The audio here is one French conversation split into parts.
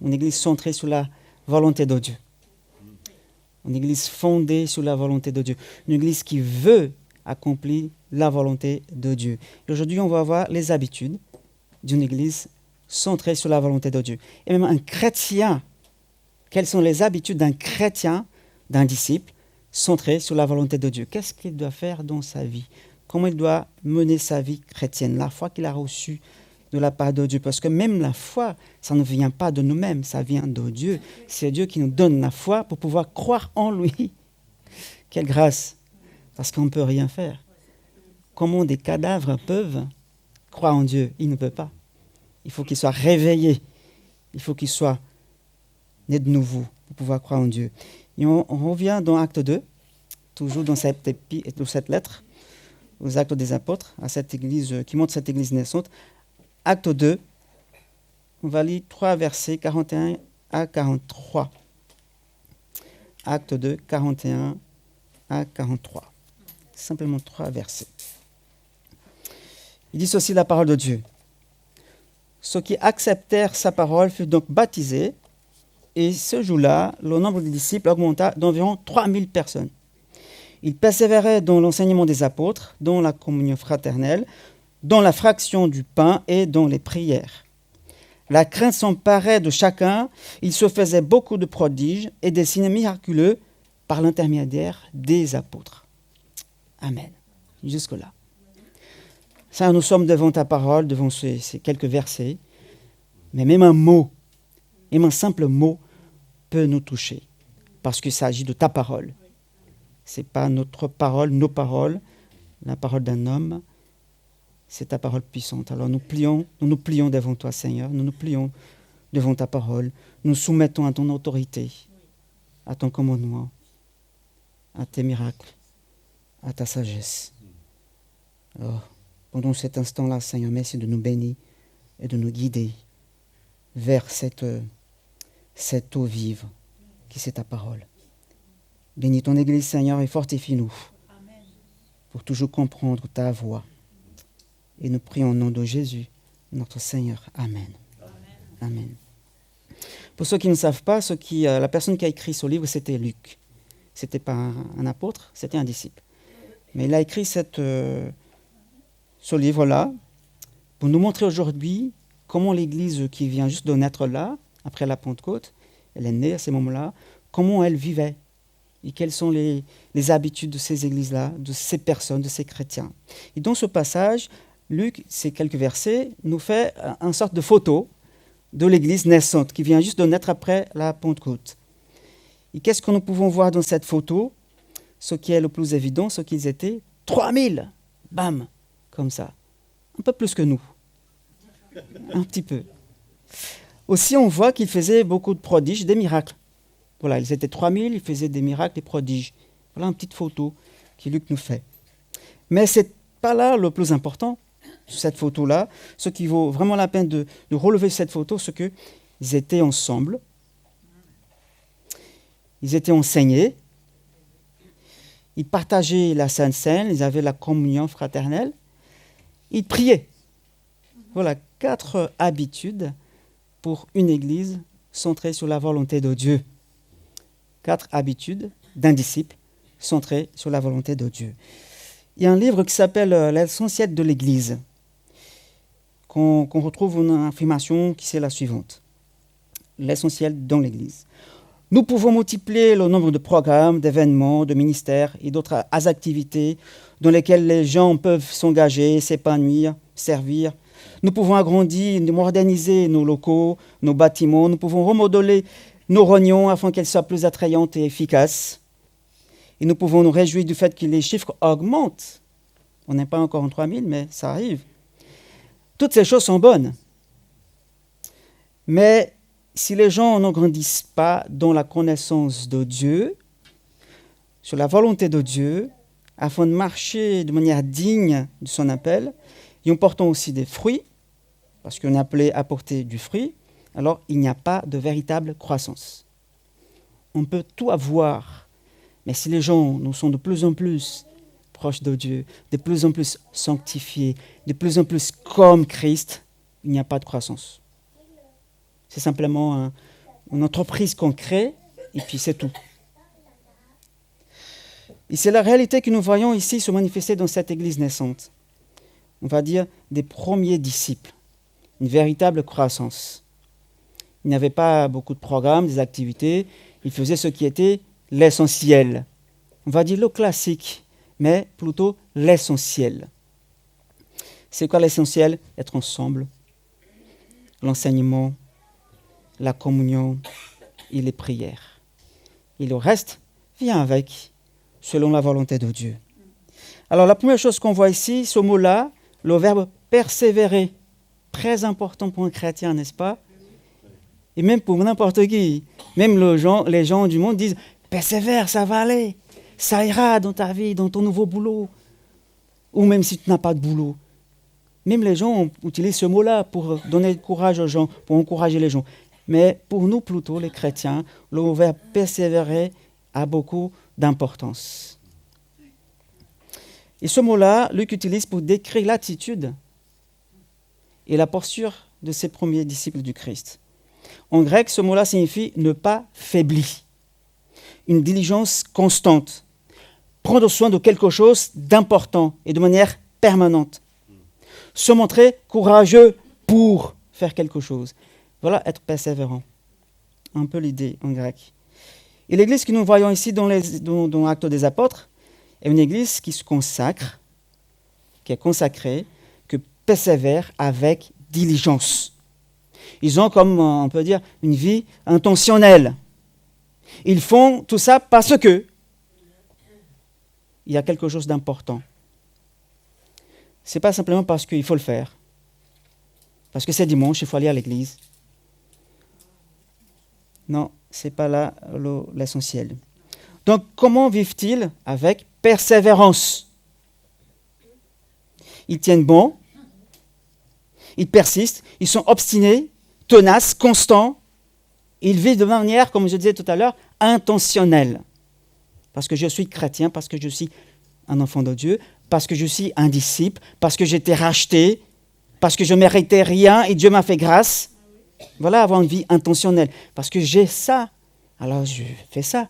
Une église centrée sur la volonté de Dieu. Une église fondée sur la volonté de Dieu. Une église qui veut accomplir la volonté de Dieu. Et aujourd'hui, on va voir les habitudes d'une église centrée sur la volonté de Dieu. Et même un chrétien, quelles sont les habitudes d'un chrétien, d'un disciple, centré sur la volonté de Dieu? Qu'est-ce qu'il doit faire dans sa vie? Comment il doit mener sa vie chrétienne? La foi qu'il a reçue de la part de Dieu. Parce que même la foi, ça ne vient pas de nous-mêmes, ça vient de Dieu. C'est Dieu qui nous donne la foi pour pouvoir croire en lui. Quelle grâce! Parce qu'on ne peut rien faire. Comment des cadavres peuvent croire en Dieu? Ils ne peuvent pas. Il faut qu'ils soient réveillés. Il faut qu'ils soient nés de nouveau pour pouvoir croire en Dieu. Et on revient dans Acte 2, toujours dans cette lettre, aux Actes des Apôtres, à cette église, qui montre cette église naissante. Acte 2, on va lire 3 versets, 41 à 43. Acte 2, 41 à 43. Simplement 3 versets. Il dit ceci, la parole de Dieu. Ceux qui acceptèrent sa parole furent donc baptisés, et ce jour-là, le nombre des disciples augmenta d'environ 3000 personnes. Ils persévéraient dans l'enseignement des apôtres, dans la communion fraternelle, dans la fraction du pain et dans les prières. La crainte s'emparait de chacun, il se faisait beaucoup de prodiges et des signes miraculeux par l'intermédiaire des apôtres. Amen. Jusque-là. Ça, nous sommes devant ta parole, devant ces quelques versets, mais même un mot, même un simple mot peut nous toucher, parce qu'il s'agit de ta parole. Ce n'est pas notre parole, nos paroles, la parole d'un homme, c'est ta parole puissante. Alors nous nous plions devant toi, Seigneur, nous nous plions devant ta parole, nous soumettons à ton autorité, à ton commandement, à tes miracles, à ta sagesse. Alors, pendant cet instant-là, Seigneur, merci de nous bénir et de nous guider vers cette eau vive qui c'est ta parole. Bénis ton Église, Seigneur, et fortifie-nous pour toujours comprendre ta voix. Et nous prions au nom de Jésus, notre Seigneur. Amen. Amen. Pour ceux qui ne savent pas, la personne qui a écrit ce livre, c'était Luc. Ce n'était pas un apôtre, c'était un disciple. Mais il a écrit ce livre-là pour nous montrer aujourd'hui comment l'Église qui vient juste de naître là, après la Pentecôte, elle est née à ce moment-là, comment elle vivait et quelles sont les habitudes de ces églises-là, de ces personnes, de ces chrétiens. Et dans ce passage, Luc, ces quelques versets, nous fait une sorte de photo de l'Église naissante qui vient juste de naître après la Pentecôte. Et qu'est-ce que nous pouvons voir dans cette photo? Ce qui est le plus évident, ce qu'ils étaient 3000, bam, comme ça. Un peu plus que nous. Un petit peu. Aussi, on voit qu'ils faisaient beaucoup de prodiges, des miracles. Voilà, ils étaient 3000, ils faisaient des miracles, des prodiges. Voilà une petite photo que Luc nous fait. Mais ce n'est pas là le plus important, cette photo-là. Ce qui vaut vraiment la peine de relever cette photo, c'est qu'ils étaient ensemble. Ils étaient enseignés. Ils partageaient la Sainte Seine, ils avaient la communion fraternelle. Ils priaient. Voilà 4 habitudes pour une église centrée sur la volonté de Dieu. 4 habitudes d'un disciple centré sur la volonté de Dieu. Il y a un livre qui s'appelle L'essentiel de l'Église, qu'on retrouve une affirmation qui c'est la suivante. L'essentiel dans l'Église. Nous pouvons multiplier le nombre de programmes, d'événements, de ministères et d'autres activités dans lesquelles les gens peuvent s'engager, s'épanouir, servir. Nous pouvons agrandir, moderniser nos locaux, nos bâtiments. Nous pouvons remodeler nos réunions afin qu'elles soient plus attrayantes et efficaces. Et nous pouvons nous réjouir du fait que les chiffres augmentent. On n'est pas encore en 3000, mais ça arrive. Toutes ces choses sont bonnes. Mais si les gens ne grandissent pas dans la connaissance de Dieu, sur la volonté de Dieu, afin de marcher de manière digne de son appel, et en portant aussi des fruits, parce qu'on est appelé à porter du fruit, alors il n'y a pas de véritable croissance. On peut tout avoir, mais si les gens nous sont de plus en plus proches de Dieu, de plus en plus sanctifiés, de plus en plus comme Christ, il n'y a pas de croissance. C'est simplement une entreprise qu'on crée, et puis c'est tout. Et c'est la réalité que nous voyons ici se manifester dans cette église naissante. On va dire des premiers disciples, une véritable croissance. Il n'y avait pas beaucoup de programmes, des activités, ils faisaient ce qui était l'essentiel. On va dire le classique, mais plutôt l'essentiel. C'est quoi l'essentiel? Être ensemble, l'enseignement, la communion et les prières. Et le reste vient avec, selon la volonté de Dieu. Alors la première chose qu'on voit ici, ce mot-là, le verbe persévérer, très important pour un chrétien, n'est-ce pas? Et même pour n'importe qui, même les gens du monde disent « persévère, ça va aller, ça ira dans ta vie, dans ton nouveau boulot. » Ou même si tu n'as pas de boulot. Même les gens utilisent ce mot-là pour donner courage aux gens, pour encourager les gens. Mais pour nous plutôt, les chrétiens, le verbe persévérer a beaucoup d'importance. Et ce mot-là, Luc utilise pour décrire l'attitude et la posture de ses premiers disciples du Christ. En grec, ce mot-là signifie ne pas faiblir, une diligence constante, prendre soin de quelque chose d'important et de manière permanente, se montrer courageux pour faire quelque chose. Voilà, être persévérant. Un peu l'idée en grec. Et l'église que nous voyons ici dans l'Acte des Apôtres est une église qui se consacre, qui est consacrée, qui persévère avec diligence. Ils ont, comme on peut dire, une vie intentionnelle. Ils font tout ça parce que il y a quelque chose d'important. Ce n'est pas simplement parce qu'il faut le faire. Parce que c'est dimanche, il faut aller à l'église. Non, ce n'est pas là l'essentiel. Donc, comment vivent-ils? Avec persévérance. Ils tiennent bon, ils persistent, ils sont obstinés, tenaces, constants. Ils vivent de manière, comme je disais tout à l'heure, intentionnelle. Parce que je suis chrétien, parce que je suis un enfant de Dieu, parce que je suis un disciple, parce que j'ai été racheté, parce que je ne méritais rien et Dieu m'a fait grâce. Voilà, avoir une vie intentionnelle. Parce que j'ai ça, alors je fais ça.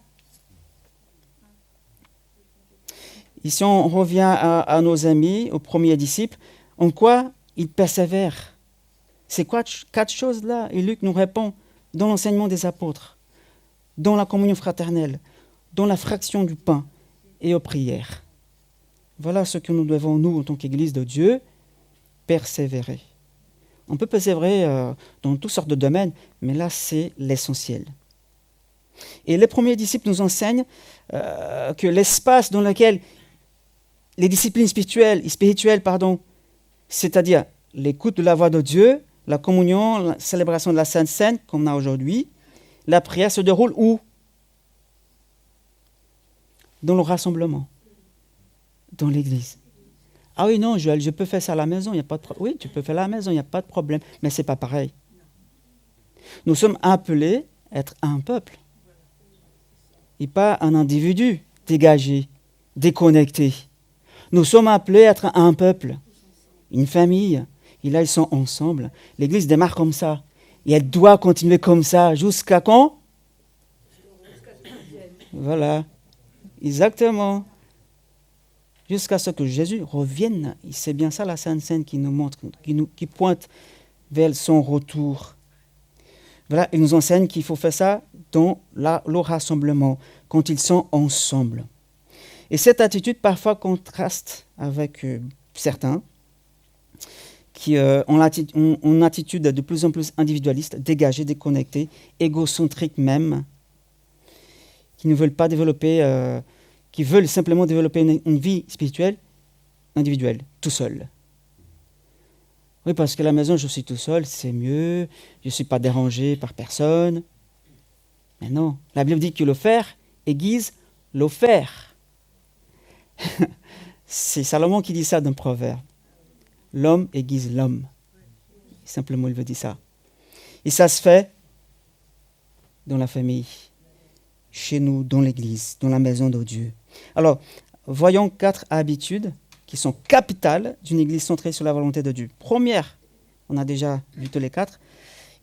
Ici, on revient à nos amis, aux premiers disciples. En quoi ils persévèrent? C'est quoi 4 choses là? Et Luc nous répond dans l'enseignement des apôtres, dans la communion fraternelle, dans la fraction du pain et aux prières. Voilà ce que nous devons, nous, en tant qu'Église de Dieu, persévérer. On peut persévérer dans toutes sortes de domaines, mais là, c'est l'essentiel. Et les premiers disciples nous enseignent que l'espace dans lequel les disciplines spirituelles, c'est-à-dire l'écoute de la voix de Dieu, la communion, la célébration de la Sainte Seine, comme on a aujourd'hui, la prière se déroule où? Dans le rassemblement, dans l'église. Ah oui, non, Joël, je peux faire ça à la maison, il n'y a pas de problème. Oui, tu peux faire à la maison, il n'y a pas de problème, mais ce n'est pas pareil. Nous sommes appelés à être un peuple, et pas un individu dégagé, déconnecté. Nous sommes appelés à être un peuple, une famille, et là ils sont ensemble. L'église démarre comme ça, et elle doit continuer comme ça, jusqu'à quand? Voilà, exactement. Jusqu'à ce que Jésus revienne. Et c'est bien ça la Sainte Seine qui nous montre, qui pointe vers son retour. Voilà, il nous enseigne qu'il faut faire ça dans le rassemblement, quand ils sont ensemble. Et cette attitude parfois contraste avec certains qui ont une attitude de plus en plus individualiste, dégagée, déconnectée, égocentrique même, qui ne veulent pas développer, qui veulent simplement développer une vie spirituelle individuelle, tout seul. Oui, parce que à la maison, je suis tout seul, c'est mieux, je ne suis pas dérangé par personne. Mais non, la Bible dit que le faire aiguise l'offert. C'est Salomon qui dit ça dans Proverbe. L'homme aiguise l'homme. Simplement, il veut dire ça. Et ça se fait dans la famille, chez nous, dans l'église, dans la maison de Dieu. Alors, voyons 4 habitudes qui sont capitales d'une église centrée sur la volonté de Dieu. Première, on a déjà vu tous les 4,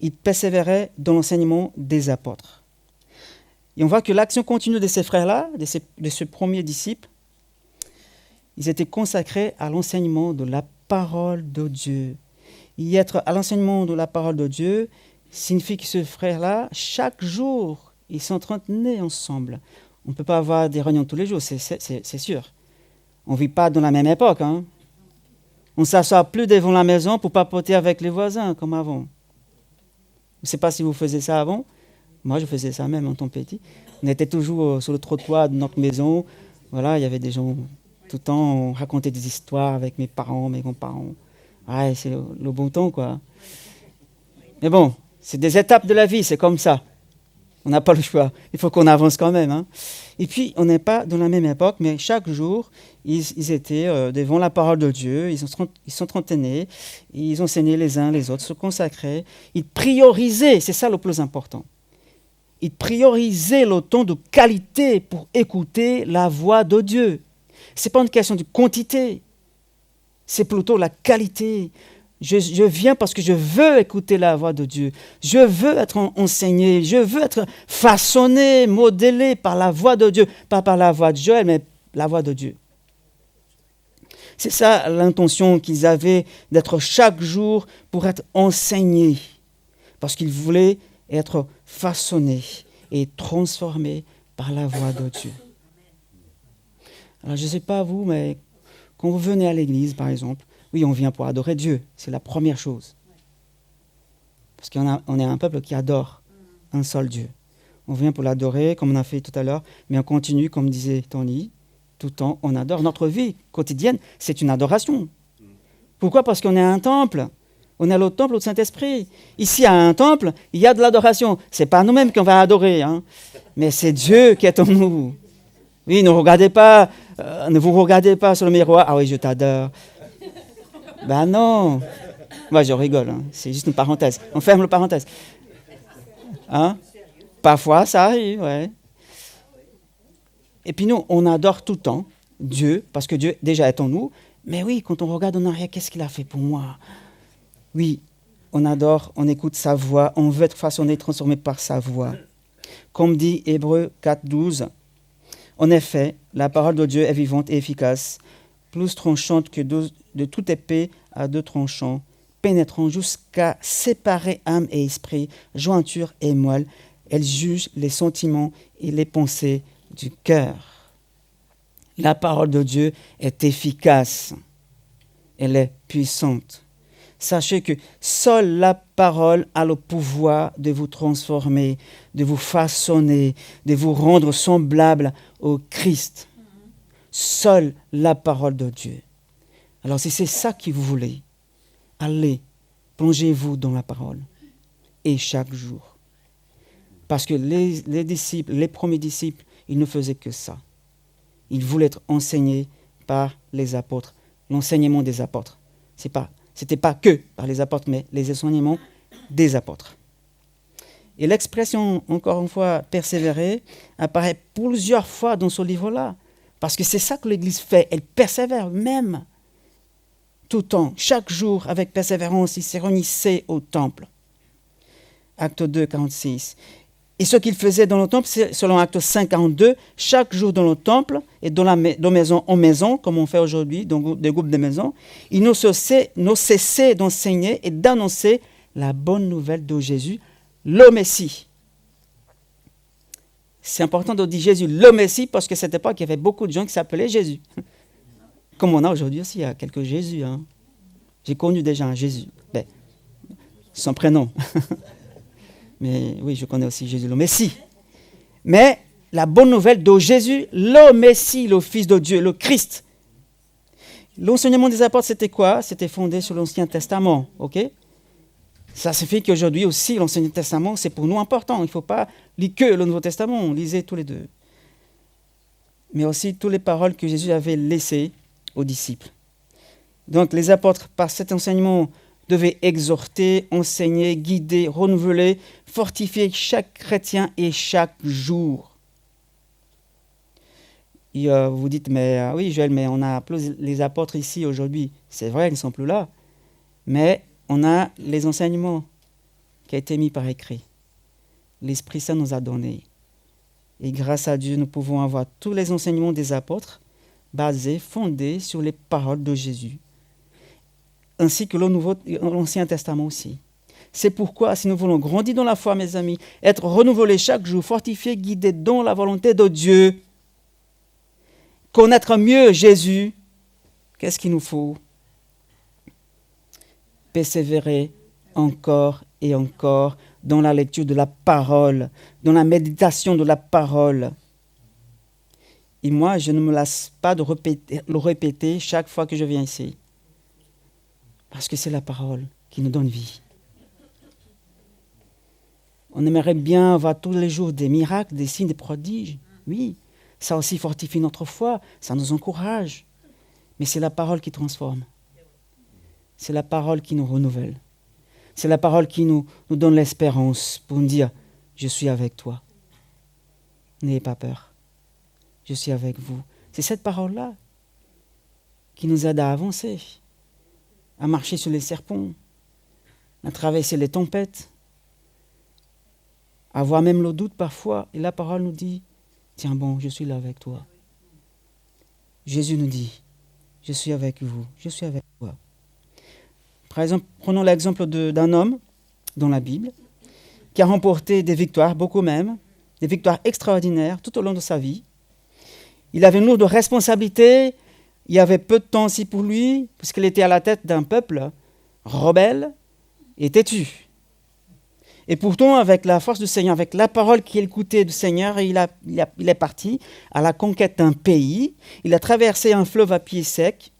ils persévéraient dans l'enseignement des apôtres. Et on voit que l'action continue de ces frères-là, de ce premier disciple, ils étaient consacrés à l'enseignement de la parole de Dieu. Y être à l'enseignement de la parole de Dieu signifie que ce frère-là, chaque jour, ils s'entretenaient ensemble. On ne peut pas avoir des réunions tous les jours, c'est sûr. On ne vit pas dans la même époque. Hein. On ne s'assoit plus devant la maison pour papoter avec les voisins comme avant. Je ne sais pas si vous faisiez ça avant. Moi, je faisais ça même en tant que petit. On était toujours sur le trottoir de notre maison. Voilà, il y avait des gens tout le temps. On racontait des histoires avec mes parents, mes grands-parents. Ouais, c'est le bon temps, quoi. Mais bon, c'est des étapes de la vie, c'est comme ça. On n'a pas le choix. Il faut qu'on avance quand même. Hein. Et puis, on n'est pas dans la même époque, mais chaque jour, ils étaient devant la parole de Dieu, ils s'entretenaient, ils enseignaient les uns les autres, se consacraient. Ils priorisaient, c'est ça le plus important. Ils priorisaient le temps de qualité pour écouter la voix de Dieu. Ce n'est pas une question de quantité, c'est plutôt la qualité. Je viens parce que je veux écouter la voix de Dieu. Je veux être enseigné. Je veux être façonné, modélé par la voix de Dieu. Pas par la voix de Joël, mais la voix de Dieu. C'est ça l'intention qu'ils avaient d'être chaque jour pour être enseignés. Parce qu'ils voulaient être façonnés et transformés par la voix de Dieu. Alors je ne sais pas vous, mais quand vous venez à l'église, par exemple, oui, on vient pour adorer Dieu, c'est la première chose. Parce qu'on est un peuple qui adore un seul Dieu. On vient pour l'adorer, comme on a fait tout à l'heure, mais on continue, comme disait Tony, tout le temps, on adore. Notre vie quotidienne, c'est une adoration. Pourquoi ? Parce qu'on est un temple. On est le temple du Saint-Esprit. Ici, à un temple, il y a de l'adoration. Ce n'est pas nous-mêmes qu'on va adorer, hein, mais c'est Dieu qui est en nous. Oui, ne vous regardez pas sur le miroir. Ah oui, je t'adore. Ben non. Moi, je rigole. Hein. C'est juste une parenthèse. On ferme la parenthèse. Hein? Parfois, ça arrive, ouais. Et puis nous, on adore tout le temps Dieu, parce que Dieu déjà est en nous. Mais oui, quand on regarde en arrière, qu'est-ce qu'il a fait pour moi? Oui, on adore, on écoute sa voix, on veut être façonné, transformé par sa voix. Comme dit Hébreux 4:12, en effet, la parole de Dieu est vivante et efficace, plus tranchante que de toute épée à deux tranchants, pénétrant jusqu'à séparer âme et esprit, jointure et moelle. Elle juge les sentiments et les pensées du cœur. La parole de Dieu est efficace. Elle est puissante. Sachez que seule la parole a le pouvoir de vous transformer, de vous façonner, de vous rendre semblable au Christ. Seule la parole de Dieu. Alors si c'est ça que vous voulez, allez, plongez-vous dans la parole. Et chaque jour. Parce que les disciples, les premiers disciples, ils ne faisaient que ça. Ils voulaient être enseignés par les apôtres. L'enseignement des apôtres. C'était pas que par les apôtres, mais les enseignements des apôtres. Et l'expression, encore une fois, persévérer, apparaît plusieurs fois dans ce livre-là. Parce que c'est ça que l'Église fait. Elle persévère même. Tout le temps, chaque jour, avec persévérance, ils se réunissaient au temple. Acte 2, 46. Et ce qu'ils faisaient dans le temple, c'est, selon Acte 5, 42, chaque jour dans le temple et de maison en maison, comme on fait aujourd'hui, dans des groupes de maisons, ils n'ont cessé d'enseigner et d'annoncer la bonne nouvelle de Jésus, le Messie. C'est important de dire Jésus, le Messie, parce que à cette époque, il y avait beaucoup de gens qui s'appelaient Jésus. Comme on a aujourd'hui aussi, il y a quelques Jésus. Hein. J'ai connu déjà un Jésus. Ben, son prénom. Mais oui, je connais aussi Jésus, le Messie. Mais la bonne nouvelle de Jésus, le Messie, le Fils de Dieu, le Christ. L'enseignement des apôtres, c'était quoi? C'était fondé sur l'Ancien Testament. Ok? Ça signifie qu'aujourd'hui aussi, l'Ancien Testament, c'est pour nous important. Il ne faut pas lire que le Nouveau Testament, lisez tous les deux. Mais aussi toutes les paroles que Jésus avait laissées aux disciples. Donc les apôtres, par cet enseignement, devaient exhorter, enseigner, guider, renouveler, fortifier chaque chrétien et chaque jour. Et vous dites, mais oui Joël, mais on a plus les apôtres ici aujourd'hui. C'est vrai, ils ne sont plus là. Mais on a les enseignements qui a été mis par écrit. L'Esprit Saint nous a donné. Et grâce à Dieu, nous pouvons avoir tous les enseignements des apôtres basés, fondés sur les paroles de Jésus, ainsi que l'Ancien Testament aussi. C'est pourquoi, si nous voulons grandir dans la foi, mes amis, être renouvelés chaque jour, fortifiés, guidés dans la volonté de Dieu, connaître mieux Jésus, qu'est-ce qu'il nous faut? Persévérer encore et encore dans la lecture de la parole, dans la méditation de la parole. Et moi, je ne me lasse pas de le répéter chaque fois que je viens ici. Parce que c'est la parole qui nous donne vie. On aimerait bien avoir tous les jours des miracles, des signes, des prodiges. Oui, ça aussi fortifie notre foi, ça nous encourage. Mais c'est la parole qui transforme. C'est la parole qui nous renouvelle. C'est la parole qui nous donne l'espérance pour nous dire « Je suis avec toi. N'ayez pas peur. Je suis avec vous. » C'est cette parole-là qui nous aide à avancer, à marcher sur les serpents, à traverser les tempêtes, à avoir même le doute parfois. Et la parole nous dit « Tiens bon, je suis là avec toi. » Jésus nous dit « Je suis avec vous. Je suis avec toi. » Par exemple, prenons l'exemple d'un homme dans la Bible qui a remporté des victoires, beaucoup même, des victoires extraordinaires tout au long de sa vie. Il avait une lourde responsabilité, il y avait peu de temps aussi pour lui, puisqu'il était à la tête d'un peuple rebelle et têtu. Et pourtant, avec la force du Seigneur, avec la parole qu'il écoutait du Seigneur, il est parti à la conquête d'un pays, il a traversé un fleuve à pied sec,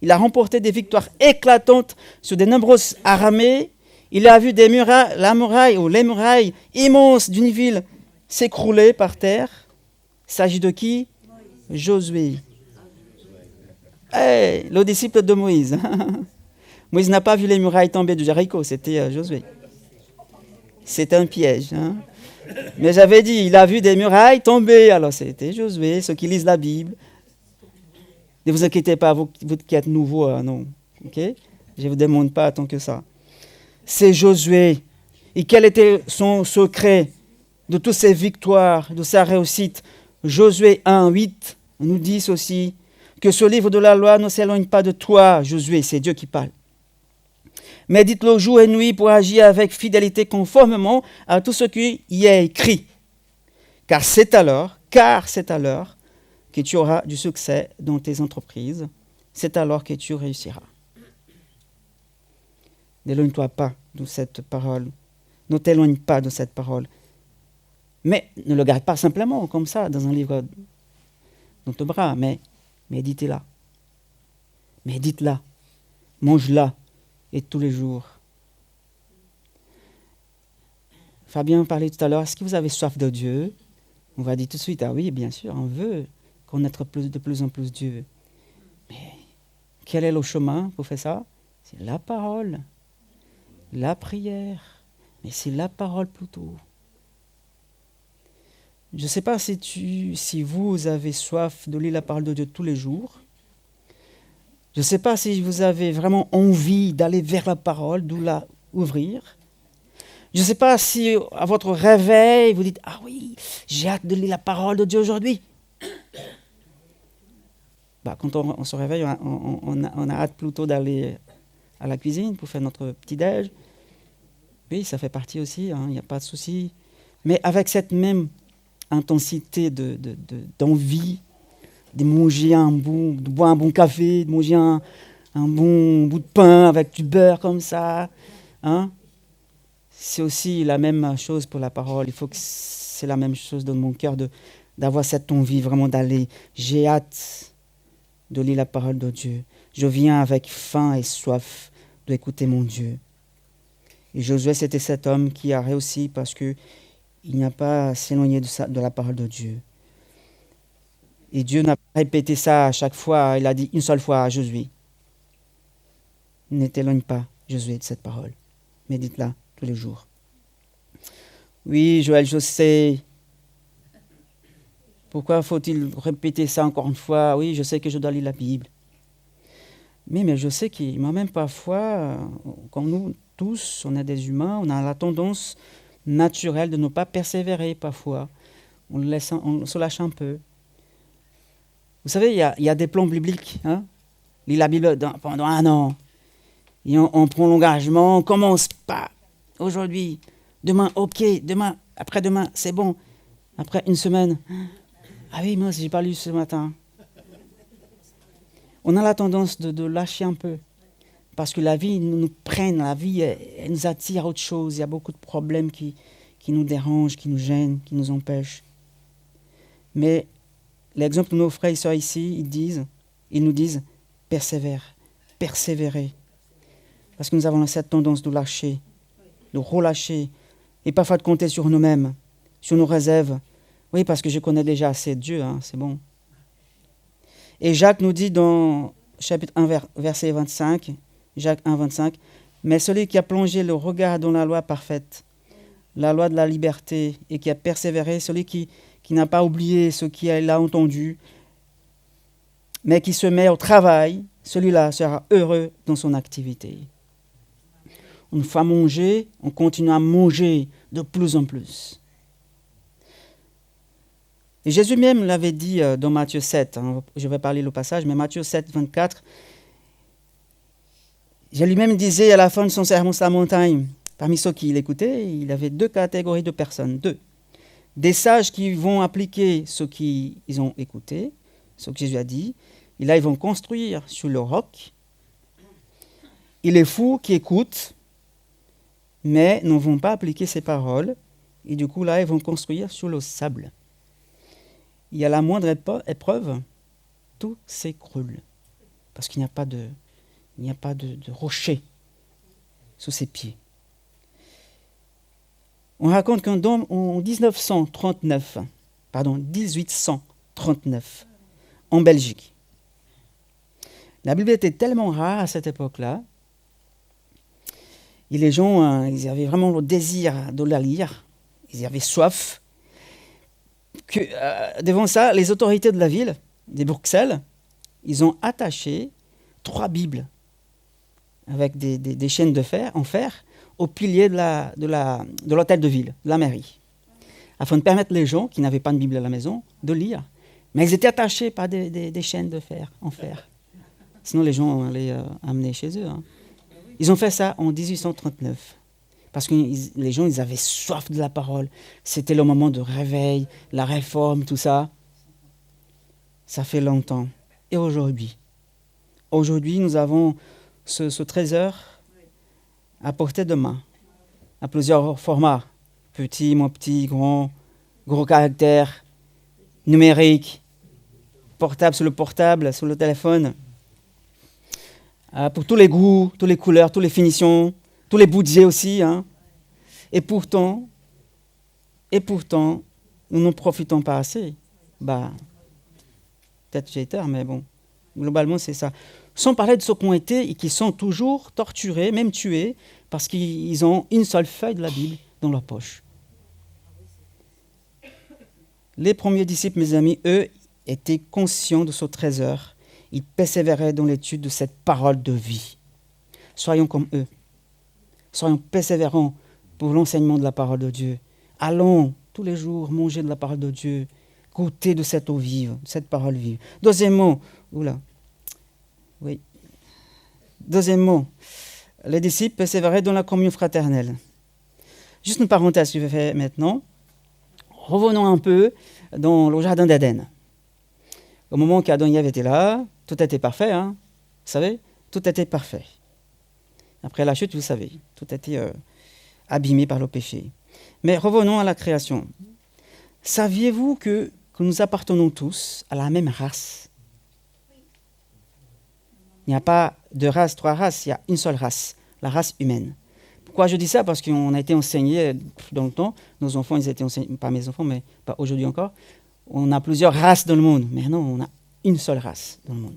il a remporté des victoires éclatantes sur de nombreuses armées. Il a vu les murailles immenses d'une ville s'écrouler par terre. Il s'agit de qui? Josué. Hey, le disciple de Moïse. Moïse n'a pas vu les murailles tomber de Jéricho, c'était Josué. C'était un piège. Hein? Mais j'avais dit, il a vu des murailles tomber. Alors c'était Josué, ceux qui lisent la Bible. Ne vous inquiétez pas, vous qui êtes nouveau, non. Okay? Je ne vous demande pas tant que ça. C'est Josué. Et quel était son secret de toutes ses victoires, de sa réussite? Josué 1, 8 nous dit ceci, que ce livre de la loi ne s'éloigne pas de toi, Josué, c'est Dieu qui parle. Médite-le jour et nuit pour agir avec fidélité conformément à tout ce qui y est écrit. Car c'est alors que tu auras du succès dans tes entreprises. C'est alors que tu réussiras. N'éloigne-toi pas de cette parole. Ne t'éloigne pas de cette parole. Mais ne le garde pas simplement comme ça dans un livre dans ton bras, mais médite-la. Médite-la. Mange-la. Et tous les jours. Fabien parlait tout à l'heure, est-ce que vous avez soif de Dieu? On va dire tout de suite, ah oui, bien sûr, on veut connaître de plus en plus Dieu. Mais quel est le chemin pour faire ça? C'est la parole, la prière, mais c'est la parole plutôt. Je ne sais pas si vous avez soif de lire la parole de Dieu tous les jours. Je ne sais pas si vous avez vraiment envie d'aller vers la parole, d'où la ouvrir. Je ne sais pas si à votre réveil, vous dites « Ah oui, j'ai hâte de lire la parole de Dieu aujourd'hui. » Quand on se réveille, on a hâte plutôt d'aller à la cuisine pour faire notre petit-déj. Oui, ça fait partie aussi, il n'y a pas de souci. Mais avec cette même intensité d'envie, de manger de boire un bon café, de manger un bon bout de pain avec du beurre comme ça. Hein? C'est aussi la même chose pour la parole. Il faut que c'est la même chose dans mon cœur d'avoir cette envie vraiment d'aller. J'ai hâte de lire la parole de Dieu. Je viens avec faim et soif d'écouter mon Dieu. Et Josué, c'était cet homme qui a réussi parce qu'il n'a pas s'éloigné de la parole de Dieu. Et Dieu n'a pas répété ça à chaque fois. Il a dit une seule fois à Josué. Ne t'éloigne pas, Josué, de cette parole. Médite-la tous les jours. Oui, Joël, je sais. Pourquoi faut-il répéter ça encore une fois? Oui, je sais que je dois lire la Bible. Mais je sais que moi-même, parfois, comme nous tous, on est des humains, on a la tendance naturelle de ne pas persévérer parfois. On se lâche un peu. Vous savez, il y a des plans bibliques. Hein? Lis la Bible pendant 1 an. Et on prend l'engagement, on commence pas aujourd'hui. Demain, ok. Demain, après-demain, c'est bon. Après une semaine, ah oui, moi, j'ai pas lu ce matin. On a la tendance de lâcher un peu. Parce que la vie nous prenne, la vie elle nous attire à autre chose. Il y a beaucoup de problèmes qui nous dérangent, qui nous gênent, qui nous empêchent. Mais l'exemple de nos frères et sœurs ici, ils nous disent, persévérez. Parce que nous avons cette tendance de lâcher, de relâcher, et parfois de compter sur nous-mêmes, sur nos réserves. Oui, parce que je connais déjà assez Dieu, hein, c'est bon. Et Jacques nous dit dans chapitre 1, verset 25, Jacques 1, 25, « Mais celui qui a plongé le regard dans la loi parfaite, la loi de la liberté, et qui a persévéré, celui qui n'a pas oublié ce qu'il a entendu, mais qui se met au travail, celui-là sera heureux dans son activité. » Une fois mangé, on continue à manger de plus en plus. Et Jésus même l'avait dit dans Matthieu 7, hein, je vais parler le passage, mais Matthieu 7, 24, Jésus lui-même disait à la fin de son sermon sur la montagne, parmi ceux qui l'écoutaient, il avait 2 catégories de personnes, 2. Des sages qui vont appliquer ce qu'ils ont écouté, ce que Jésus a dit, et là ils vont construire sur le roc. Et les fous qui écoutent, mais ne vont pas appliquer ces paroles, et du coup là ils vont construire sur le sable. Il y a la moindre épreuve, tout s'écroule, parce qu'il n'y a pas de rocher sous ses pieds. On raconte qu'en 1839, en Belgique, la Bible était tellement rare à cette époque-là, et les gens, ils avaient vraiment le désir de la lire, ils avaient soif, que devant ça, les autorités de la ville, de Bruxelles, ils ont attaché 3 Bibles avec des chaînes de fer, en fer, au pilier de l'hôtel de ville, de la mairie, afin de permettre les gens qui n'avaient pas de Bible à la maison de lire. Mais ils étaient attachés par des chaînes de fer, en fer. Sinon, les gens allaient amener chez eux. Hein. Ils ont fait ça en 1839. Parce que les gens, ils avaient soif de la parole. C'était le moment de réveil, la réforme, tout ça. Ça fait longtemps. Et aujourd'hui, nous avons ce trésor à portée de main, à plusieurs formats. Petit, moins petit, grand, gros caractère, numérique, portable, sur le téléphone. Pour tous les goûts, toutes les couleurs, toutes les finitions, tous les budgets aussi. Hein. Et pourtant, nous n'en profitons pas assez. Peut-être j'ai tort, mais bon, globalement c'est ça. Sans parler de ceux qui ont été et qui sont toujours torturés, même tués, parce qu'ils ont une seule feuille de la Bible dans leur poche. Les premiers disciples, mes amis, eux, étaient conscients de ce trésor. Ils persévéraient dans l'étude de cette parole de vie. Soyons comme eux. Soyons persévérants pour l'enseignement de la parole de Dieu. Allons tous les jours manger de la parole de Dieu, goûter de cette eau vive, de cette parole vive. Deuxièmement, les disciples persévéraient dans la communion fraternelle. Juste une parenthèse que je vais faire maintenant. Revenons un peu dans le jardin d'Éden. Au moment qu'Adam et Ève étaient là, tout était parfait, hein, vous savez, tout était parfait. Après la chute, vous savez, tout était abîmé par le péché. Mais revenons à la création. Saviez-vous que nous appartenons tous à la même race? Il n'y a pas 2 races, 3 races, il y a une seule race, la race humaine. Pourquoi je dis ça? Parce qu'on a été enseigné dans le temps, nos enfants, ils étaient enseignés, pas mes enfants, mais pas aujourd'hui encore, on a plusieurs races dans le monde. Mais non, on a une seule race dans le monde.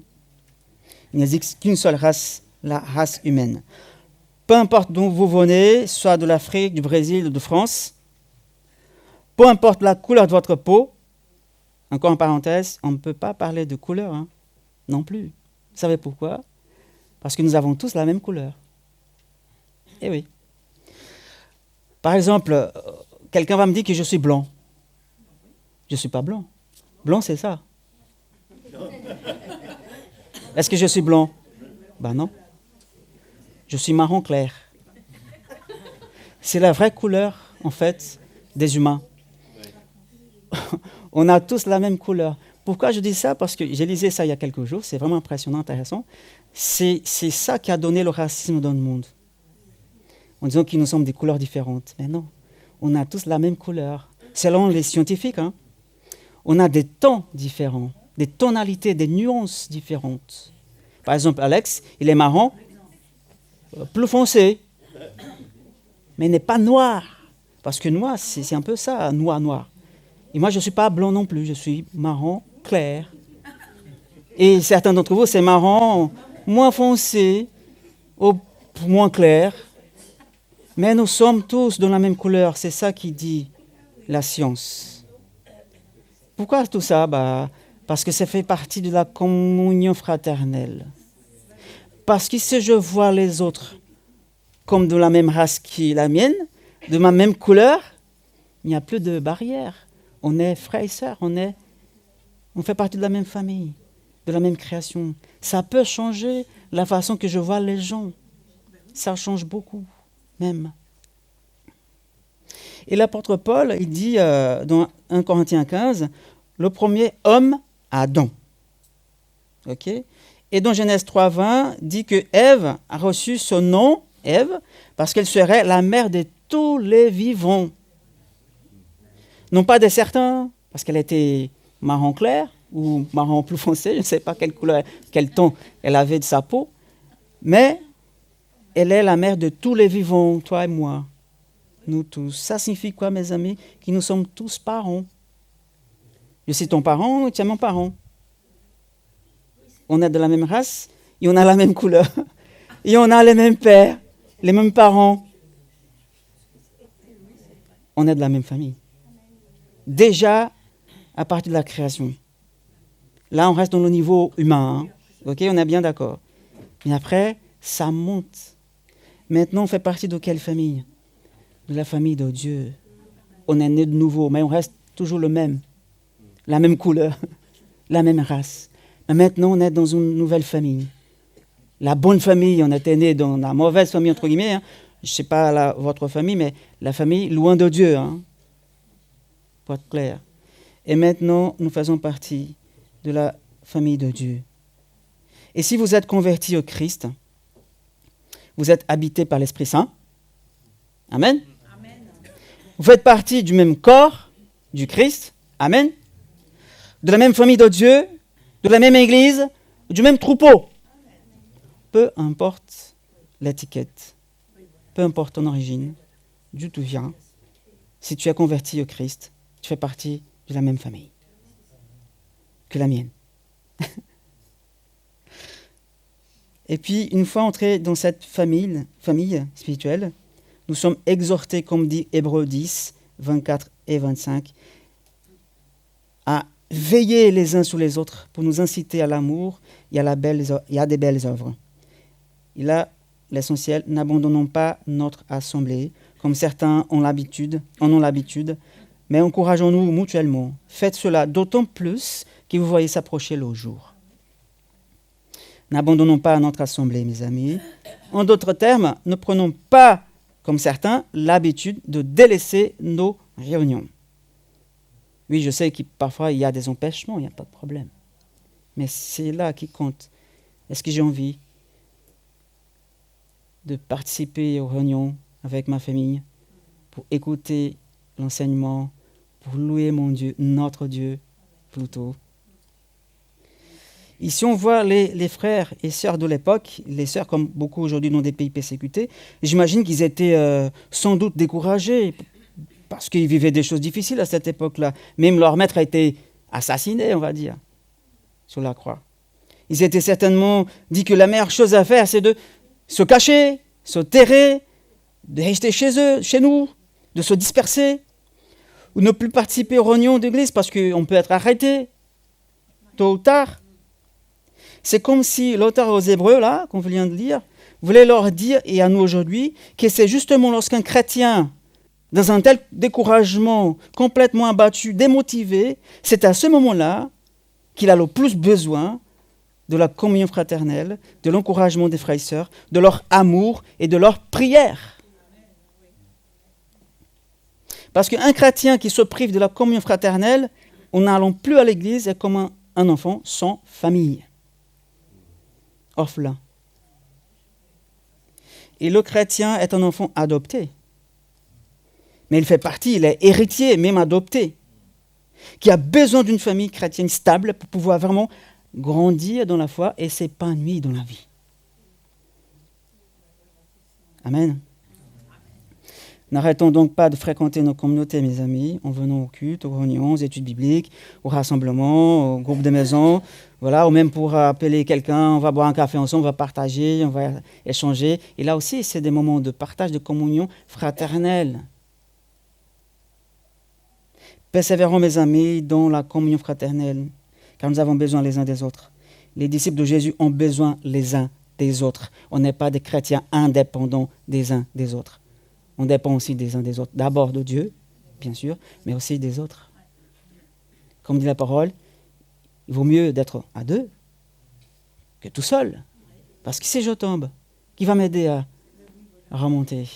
Il n'existe qu'une seule race, la race humaine. Peu importe d'où vous venez, soit de l'Afrique, du Brésil ou de France, peu importe la couleur de votre peau, encore en parenthèse, on ne peut pas parler de couleur, hein, non plus. Vous savez pourquoi? Parce que nous avons tous la même couleur. Eh oui. Par exemple, quelqu'un va me dire que je suis blanc. Je ne suis pas blanc. Blanc, c'est ça. Est-ce que je suis blanc? Ben non. Je suis marron clair. C'est la vraie couleur, en fait, des humains. On a tous la même couleur. Pourquoi je dis ça? Parce que j'ai lisé ça il y a quelques jours, c'est vraiment impressionnant, intéressant. C'est ça qui a donné le racisme dans le monde. En disant qu'ils nous sommes des couleurs différentes. Mais non, on a tous la même couleur. Selon les scientifiques, hein, on a des tons différents, des tonalités, des nuances différentes. Par exemple, Alex, il est marron, plus foncé, mais il n'est pas noir. Parce que noir, c'est un peu ça, noir. Et moi, je ne suis pas blanc non plus, je suis marron clair. Et certains d'entre vous, c'est marron moins foncé, ou moins clair. Mais nous sommes tous de la même couleur, c'est ça qui dit la science. Pourquoi tout ça? Parce que ça fait partie de la communion fraternelle. Parce que si je vois les autres comme de la même race que la mienne, de ma même couleur, il n'y a plus de barrière. On est frères et sœurs, on fait partie de la même famille, de la même création. Ça peut changer la façon que je vois les gens. Ça change beaucoup, même. Et l'apôtre Paul, il dit dans 1 Corinthiens 15, le premier homme, Adam. Ok? Et dans Genèse 3,20, dit que Ève a reçu son nom, Ève, parce qu'elle serait la mère de tous les vivants. Non pas de certains, parce qu'elle était marron clair ou marron plus foncé, je ne sais pas quelle couleur, quel ton elle avait de sa peau, mais elle est la mère de tous les vivants, toi et moi, nous tous. Ça signifie quoi, mes amis? Que nous sommes tous parents. Je suis ton parent, tu es mon parent. On est de la même race et on a la même couleur. Et on a les mêmes pères, les mêmes parents. On est de la même famille. Déjà, à partir de la création. Là, on reste dans le niveau humain. Hein. Ok, on est bien d'accord. Mais après, ça monte. Maintenant, on fait partie de quelle famille? De la famille de Dieu. On est né de nouveau, mais on reste toujours le même. La même couleur, la même race. Mais maintenant, on est dans une nouvelle famille. La bonne famille, on était né dans la mauvaise famille, entre guillemets. Hein. Je ne sais pas votre famille, mais la famille loin de Dieu. Hein. Pour être clair. Et maintenant, nous faisons partie de la famille de Dieu. Et si vous êtes convertis au Christ, vous êtes habités par l'Esprit Saint. Amen. Amen. Vous faites partie du même corps du Christ. Amen. De la même famille de Dieu, de la même église, du même troupeau. Peu importe l'étiquette, peu importe ton origine, d'où tu viens, si tu es converti au Christ, tu fais partie de la même famille que la mienne. Et puis, une fois entrés dans cette famille spirituelle, nous sommes exhortés, comme dit Hébreux 10, 24 et 25, à veiller les uns sur les autres pour nous inciter à l'amour et à des belles œuvres. Et là, l'essentiel, n'abandonnons pas notre assemblée, comme certains en ont l'habitude, mais encourageons-nous mutuellement. Faites cela d'autant plus que vous voyez s'approcher le jour. N'abandonnons pas notre assemblée, mes amis. En d'autres termes, ne prenons pas, comme certains, l'habitude de délaisser nos réunions. Oui, je sais que parfois il y a des empêchements, il n'y a pas de problème. Mais c'est là qui compte. Est-ce que j'ai envie de participer aux réunions avec ma famille pour écouter l'enseignement, pour louer mon Dieu, notre Dieu plutôt. Ici, on voit les frères et sœurs de l'époque, les sœurs comme beaucoup aujourd'hui dans des pays persécutés. J'imagine qu'ils étaient sans doute découragés parce qu'ils vivaient des choses difficiles à cette époque-là. Même leur maître a été assassiné, on va dire, sur la croix. Ils étaient certainement dit que la meilleure chose à faire, c'est de se cacher, se terrer, de rester chez eux, chez nous, de se disperser, ou ne plus participer aux réunions d'église parce qu'on peut être arrêté, tôt ou tard. C'est comme si l'auteur aux Hébreux, là, qu'on vient de lire, voulait leur dire, et à nous aujourd'hui, que c'est justement lorsqu'un chrétien, dans un tel découragement, complètement abattu, démotivé, c'est à ce moment-là qu'il a le plus besoin de la communion fraternelle, de l'encouragement des frères et sœurs, de leur amour et de leur prière. Parce qu'un chrétien qui se prive de la communion fraternelle, en n'allant plus à l'église, est comme un enfant sans famille, orphelin. Et le chrétien est un enfant adopté. Mais il fait partie, il est héritier, même adopté, qui a besoin d'une famille chrétienne stable pour pouvoir vraiment grandir dans la foi et s'épanouir dans la vie. Amen. N'arrêtons donc pas de fréquenter nos communautés, mes amis, en venant au culte, aux réunions, aux études bibliques, aux rassemblements, aux groupes de maison, voilà, ou même pour appeler quelqu'un, on va boire un café ensemble, on va partager, on va échanger. Et là aussi, c'est des moments de partage, de communion fraternelle. Persévérons, mes amis, dans la communion fraternelle, car nous avons besoin les uns des autres. Les disciples de Jésus ont besoin les uns des autres. On n'est pas des chrétiens indépendants des uns des autres. On dépend aussi des uns des autres. D'abord de Dieu, bien sûr, mais aussi des autres. Comme dit la parole, il vaut mieux d'être à deux que tout seul. Parce que si je tombe, qui va m'aider à remonter?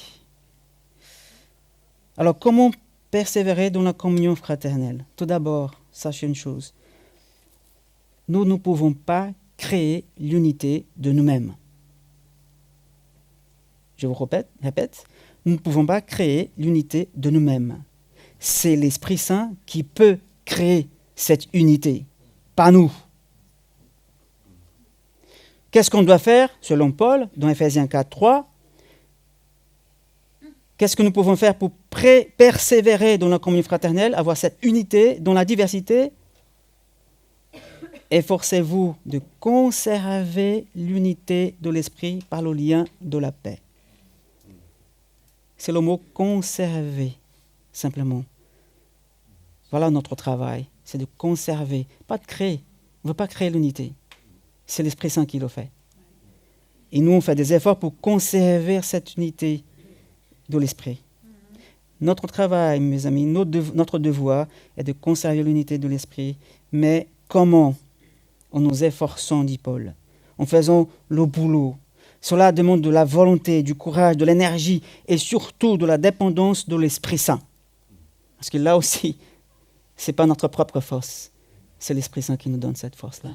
Alors, comment persévérer dans la communion fraternelle? Tout d'abord, sachez une chose. Nous ne pouvons pas créer l'unité de nous-mêmes. Je vous répète, nous ne pouvons pas créer l'unité de nous-mêmes. C'est l'Esprit Saint qui peut créer cette unité, pas nous. Qu'est-ce qu'on doit faire, selon Paul, dans Ephésiens 4, 3? Qu'est-ce que nous pouvons faire pour persévérer dans la communion fraternelle, avoir cette unité dans la diversité? Efforcez-vous de conserver l'unité de l'esprit par le lien de la paix. C'est le mot conserver, simplement. Voilà notre travail, c'est de conserver, pas de créer. On ne veut pas créer l'unité. C'est l'Esprit Saint qui le fait. Et nous, on fait des efforts pour conserver cette unité de l'esprit. Notre travail, mes amis, notre devoir est de conserver l'unité de l'esprit. Mais comment? En nous efforçant, dit Paul, en faisant le boulot. Cela demande de la volonté, du courage, de l'énergie et surtout de la dépendance de l'Esprit Saint. Parce que là aussi, ce n'est pas notre propre force. C'est l'Esprit Saint qui nous donne cette force-là.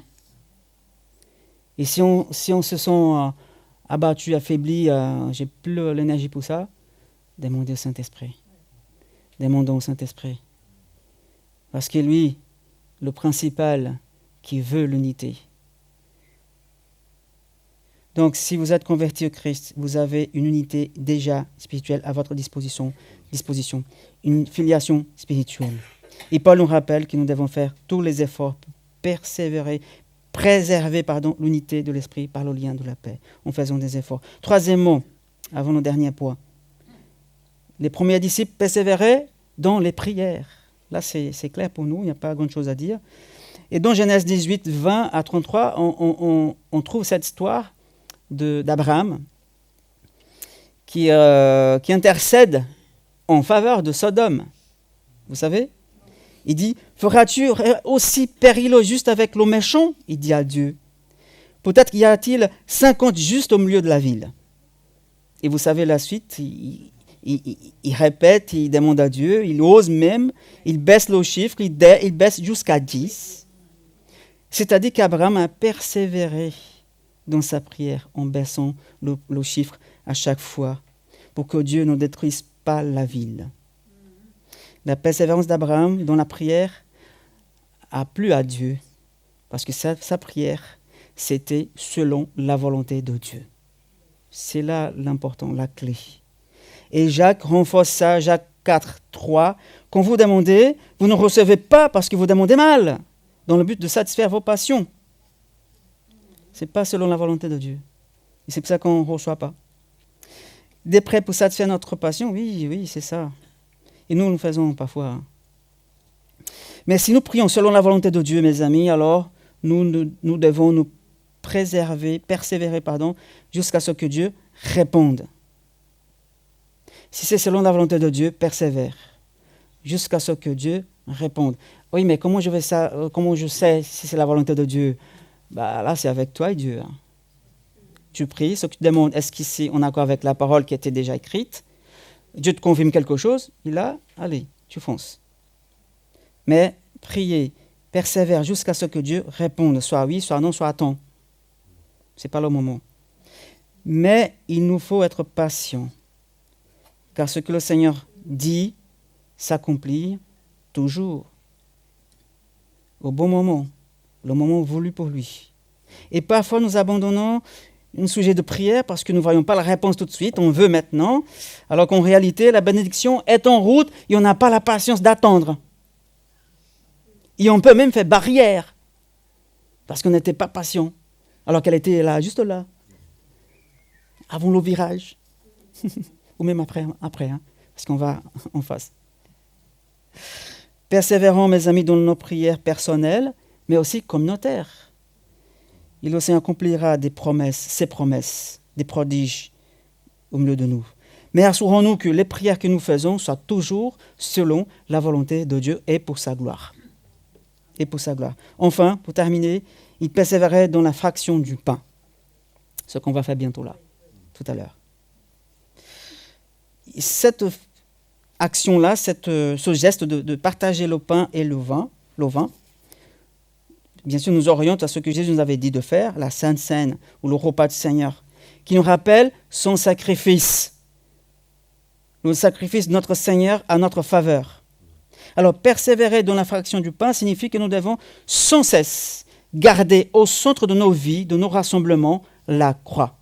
Et si on se sent abattu, affaibli, j'ai plus l'énergie pour ça, demandez au Saint-Esprit. Demandons au Saint-Esprit. Parce que lui, le principal qui veut l'unité. Donc, si vous êtes converti au Christ, vous avez une unité déjà spirituelle à votre disposition, une filiation spirituelle. Et Paul nous rappelle que nous devons faire tous les efforts pour préserver l'unité de l'esprit par le lien de la paix, en faisant des efforts. Troisièmement, avant le dernier point, les premiers disciples persévéraient dans les prières. Là, c'est clair pour nous, il n'y a pas grand-chose à dire. Et dans Genèse 18, 20 à 33, on trouve cette histoire d'Abraham qui intercède en faveur de Sodome. Vous savez? Il dit, « Feras-tu aussi périlleux juste avec le méchant ?» Il dit à Dieu. « Peut-être y a-t-il 50 justes au milieu de la ville. » Et vous savez la suite, il répète, il demande à Dieu, il ose même, il baisse le chiffre, il baisse jusqu'à 10. C'est-à-dire qu'Abraham a persévéré dans sa prière en baissant le chiffre à chaque fois pour que Dieu ne détruise pas la ville. La persévérance d'Abraham dans la prière a plu à Dieu parce que sa prière, c'était selon la volonté de Dieu. C'est là l'important, la clé. Et Jacques renforce ça, Jacques 4, 3. Quand vous demandez, vous ne recevez pas parce que vous demandez mal, dans le but de satisfaire vos passions. Ce n'est pas selon la volonté de Dieu. Et c'est pour ça qu'on ne reçoit pas. Des prêts pour satisfaire notre passion, oui, c'est ça. Et nous faisons parfois. Mais si nous prions selon la volonté de Dieu, mes amis, alors nous devons nous persévérer, jusqu'à ce que Dieu réponde. Si c'est selon la volonté de Dieu, persévère jusqu'à ce que Dieu réponde. Oui, mais comment je sais si c'est la volonté de Dieu? Là, c'est avec toi et Dieu. Tu pries, ce que tu demandes, est-ce qu'ici on est accord avec la parole qui était déjà écrite? Dieu te confirme quelque chose, allez, tu fonces. Mais priez, persévère jusqu'à ce que Dieu réponde, soit oui, soit non, soit attends. Ce n'est pas le moment. Mais il nous faut être patient, car ce que le Seigneur dit s'accomplit toujours, au bon moment, le moment voulu pour lui. Et parfois nous abandonnons un sujet de prière parce que nous ne voyons pas la réponse tout de suite, on veut maintenant, alors qu'en réalité la bénédiction est en route et on n'a pas la patience d'attendre. Et on peut même faire barrière parce qu'on n'était pas patient, alors qu'elle était là, juste là, avant le virage, ou même après parce qu'on va en face. Persévérons, mes amis, dans nos prières personnelles, mais aussi communautaires. Il aussi accomplira ses promesses, des prodiges au milieu de nous. Mais assurons-nous que les prières que nous faisons soient toujours selon la volonté de Dieu et pour sa gloire. Enfin, pour terminer, il persévérait dans la fraction du pain, ce qu'on va faire bientôt là, tout à l'heure. Cette action-là, ce geste de partager le pain et le vin, bien sûr, nous oriente à ce que Jésus nous avait dit de faire, la Sainte Seine ou le repas du Seigneur, qui nous rappelle son sacrifice. Le sacrifice de notre Seigneur à notre faveur. Alors, persévérer dans la fraction du pain signifie que nous devons sans cesse garder au centre de nos vies, de nos rassemblements, la croix.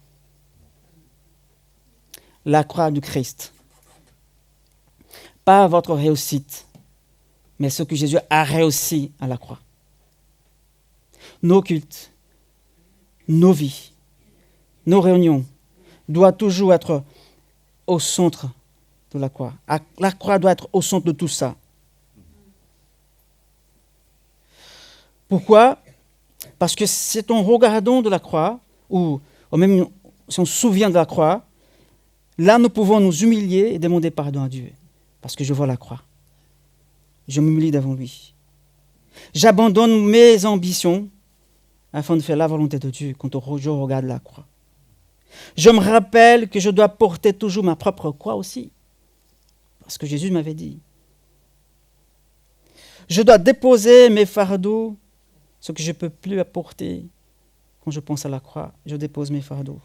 La croix du Christ. Pas votre réussite, mais ce que Jésus a réussi à la croix. Nos cultes, nos vies, nos réunions doivent toujours être au centre de la croix. La croix doit être au centre de tout ça. Pourquoi? Parce que c'est en regardant de la croix, ou même si on se souvient de la croix, là nous pouvons nous humilier et demander pardon à Dieu. Parce que je vois la croix. Je m'humilie devant lui. J'abandonne mes ambitions afin de faire la volonté de Dieu quand je regarde la croix. Je me rappelle que je dois porter toujours ma propre croix aussi. Parce que Jésus m'avait dit. Je dois déposer mes fardeaux, ce que je ne peux plus apporter. Quand je pense à la croix, je dépose mes fardeaux.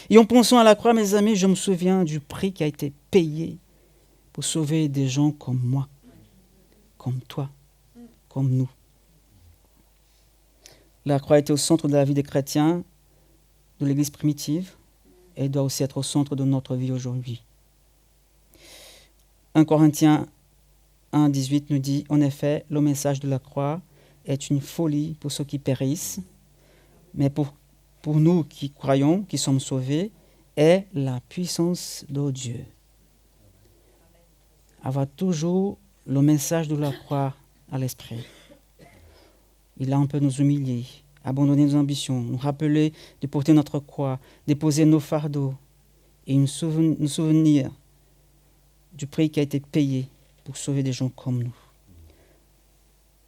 Et en pensant à la croix, mes amis, je me souviens du prix qui a été payé pour sauver des gens comme moi, comme toi, comme nous. La croix était au centre de la vie des chrétiens, de l'Église primitive, et doit aussi être au centre de notre vie aujourd'hui. 1 Corinthiens 1, 18 nous dit, en effet, le message de la croix est une folie pour ceux qui périssent, mais pour nous qui croyons, qui sommes sauvés, est la puissance de Dieu. Avoir toujours le message de la croix à l'esprit. Il a un peu nous humilier, abandonner nos ambitions, nous rappeler de porter notre croix, déposer nos fardeaux et nous souvenir du prix qui a été payé pour sauver des gens comme nous.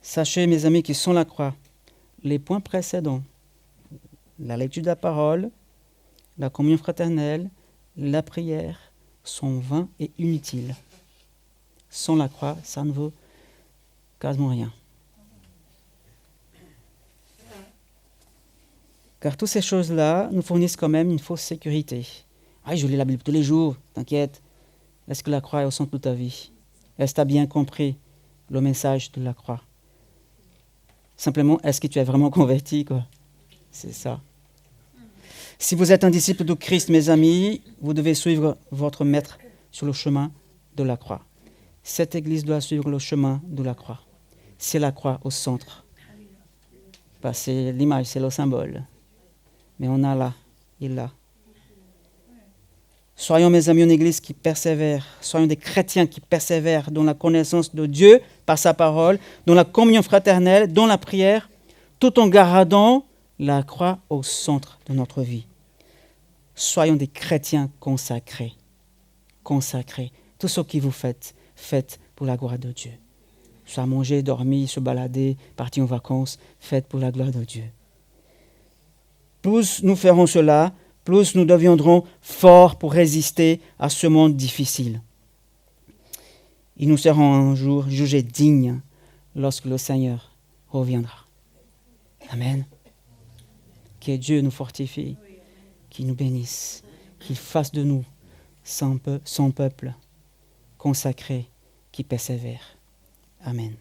Sachez, mes amis, que sans la croix, les points précédents, la lecture de la parole, la communion fraternelle, la prière, sont vains et inutiles. Sans la croix, ça ne vaut quasiment rien. Car toutes ces choses-là nous fournissent quand même une fausse sécurité. Ah, je lis la Bible tous les jours, t'inquiète. Est-ce que la croix est au centre de ta vie? Est-ce que tu as bien compris le message de la croix? Simplement, est-ce que tu es vraiment converti, quoi? C'est ça. Si vous êtes un disciple de Christ, mes amis, vous devez suivre votre maître sur le chemin de la croix. Cette église doit suivre le chemin de la croix. C'est la croix au centre. C'est l'image, c'est le symbole. Mais on a là, il là. Soyons, mes amis, une église qui persévère. Soyons des chrétiens qui persévèrent dans la connaissance de Dieu par sa parole, dans la communion fraternelle, dans la prière, tout en gardant la croix au centre de notre vie. Soyons des chrétiens consacrés. Consacrés. Tout ce que vous faites, faites pour la gloire de Dieu. Soit manger, dormir, se balader, partir en vacances, faites pour la gloire de Dieu. Plus nous ferons cela, plus nous deviendrons forts pour résister à ce monde difficile. Et nous serons un jour jugés dignes lorsque le Seigneur reviendra. Amen. Que Dieu nous fortifie, qu'il nous bénisse, qu'il fasse de nous son peuple consacré qui persévère. Amen.